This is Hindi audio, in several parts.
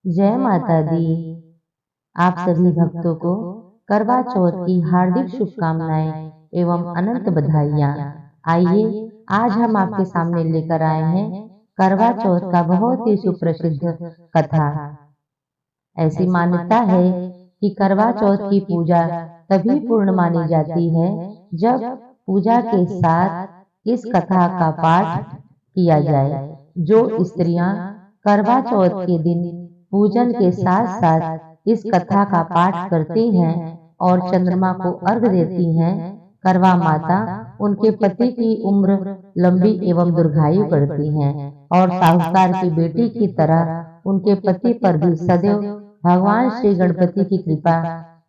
जय माता दी। आप सभी भक्तों को करवा चौथ की हार्दिक शुभकामनाएं एवं अनंत बधाइयाँ। आइए आज हम आपके सामने लेकर आए हैं करवा चौथ का बहुत ही सुप्रसिद्ध कथा। ऐसी मान्यता है कि करवा चौथ की पूजा तभी पूर्ण मानी जाती है जब पूजा के साथ इस कथा का पाठ किया जाए। जो स्त्रियां करवा चौथ के दिन पूजन के साथ साथ इस कथा का पाठ करती हैं और चंद्रमा को अर्घ देती हैं, करवा माता उनके पति की उम्र लंबी एवं दीर्घायु करती हैं और साहूकार की बेटी की तरह उनके पति पर भी सदैव भगवान श्री गणपति की कृपा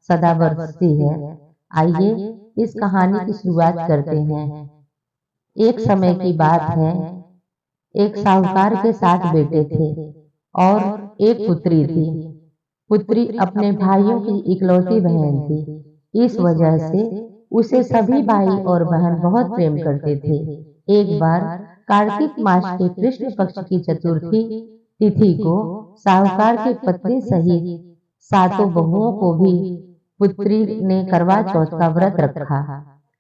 सदा बरसती है। आइए इस कहानी की शुरुआत करते हैं। एक समय की बात है, एक साहूकार के 7 बेटे थे और एक पुत्री थी। पुत्री अपने भाइयों की इकलौती बहन थी। इस वजह से उसे सभी भाई और बहन बहुत प्रेम करते थे। एक बार कार्तिक मास के कृष्ण पक्ष की चतुर्थी तिथि को साहूकार की पत्नी सहित 7 बहुओं को भी पुत्री ने करवा चौथ का व्रत रखा।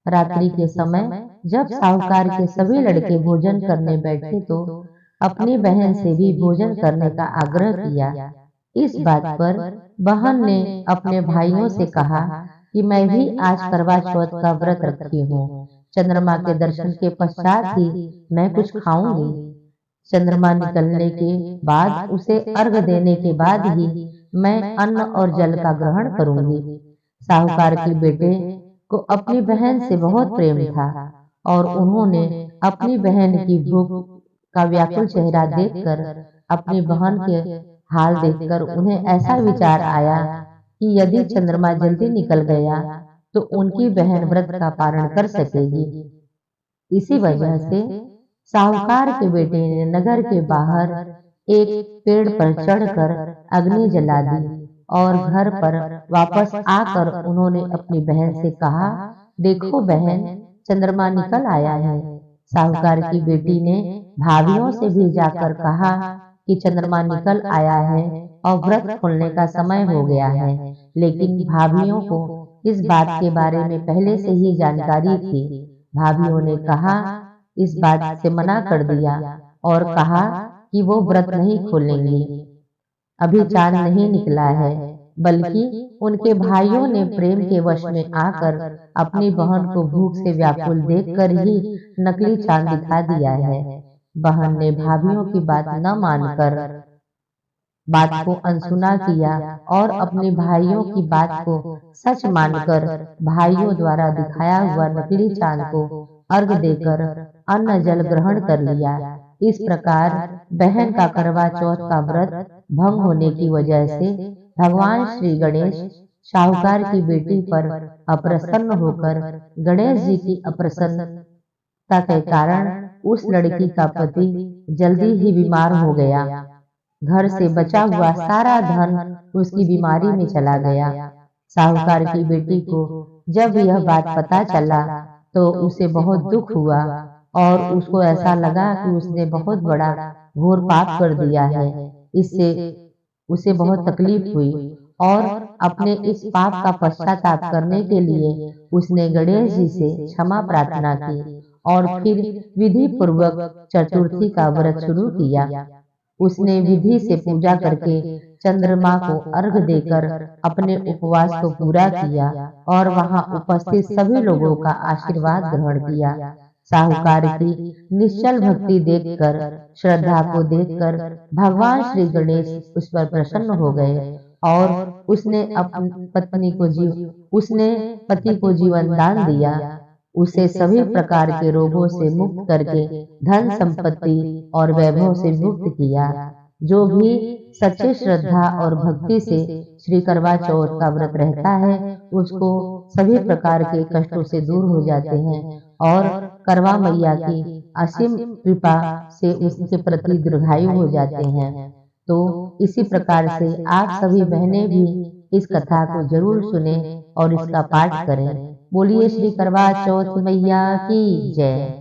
रात्रि के समय जब साहूकार के सभी लड़के भोजन करने बैठे तो अपनी बहन से भी भोजन करने का आग्रह किया। इस बात पर बहन ने अपने भाइयों से कहा कि मैं भी आज करवा चौथ का व्रत रखी हूँ। चंद्रमा के दर्शन के पश्चात ही मैं कुछ खाऊंगी। चंद्रमा निकलने के बाद उसे अर्घ देने के बाद ही मैं अन्न और जल का ग्रहण करूंगी। साहूकार के बेटे को अपनी बहन से बहुत प्रेम था और उन्होंने अपनी बहन की भूख का व्याकुल चेहरा देखकर, अपनी बहन के हाल देखकर उन्हें ऐसा विचार आया कि यदि चंद्रमा जल्दी निकल गया तो उनकी बहन व्रत का पारण कर सकेगी। इसी वजह से साहूकार के बेटे ने नगर के बाहर एक पेड़ पर चढ़कर अग्नि जला दी और घर पर वापस आकर उन्होंने अपनी बहन से कहा, देखो बहन, चंद्रमा निकल आया है। साहूकार की बेटी ने भाभियों से भी जाकर कहा कि चंद्रमा निकल आया है और व्रत खोलने का समय हो गया है। लेकिन भाभियों को इस बात के बारे में पहले से ही जानकारी थी। भाभियों ने कहा, इस बात से मना कर दिया और कहा कि वो व्रत नहीं खोलेंगी, अभी चांद नहीं निकला है। बल्कि उनके भाइयों ने प्रेम के वश में आकर अपनी बहन को भूख से व्याकुल देखकर ही नकली चांद दिखा दिया है। बहन ने भाभियों की बात न मानकर बात को अनसुना किया और अपने भाइयों की बात को सच मानकर भाइयों द्वारा दिखाया हुआ नकली चांद को अर्घ देकर अन्न जल ग्रहण कर लिया। इस प्रकार बहन का करवा चौथ का व्रत भंग होने की वजह से भगवान श्री गणेश साहूकार की बेटी पर अप्रसन्न होकर गणेश जी की अप्रसन्नता के कारण उस लड़की का पति जल्दी ही बीमार हो गया। घर से बचा हुआ सारा धन उसकी बीमारी में चला गया। साहूकार की बेटी को जब यह बात पता चला तो उसे बहुत दुख हुआ और उसको ऐसा लगा कि उसने बहुत बड़ा घोर पाप कर दिया है। इससे उसे बहुत तकलीफ हुई और अपने इस पाप का पश्चाताप करने के लिए उसने गणेश जी से क्षमा प्रार्थना की और फिर विधि पूर्वक चतुर्थी का व्रत शुरू किया। उसने विधि से पूजा करके चंद्रमा को अर्घ देकर अपने उपवास को पूरा किया और वहां उपस्थित सभी लोगों का आशीर्वाद ग्रहण किया। साहूकार की निश्चल भक्ति देखकर, श्रद्धा को देखकर भगवान श्री गणेश उस पर प्रसन्न हो गए और उसने पति को जीवन दान दिया। उसे सभी प्रकार के रोगों से मुक्त करके धन संपत्ति और वैभव से मुक्त किया। जो भी सच्चे श्रद्धा और भक्ति से श्री करवा चौथ का व्रत रहता है उसको सभी प्रकार के कष्टों से दूर हो जाते हैं और करवा मैया की असीम कृपा से उसके प्रति दीर्घायु हो जाते हैं। तो इसी प्रकार से आप सभी बहनें भी इस कथा को जरूर सुने और इसका पाठ करें। बोलिए श्री करवा चौथ मैया की जय।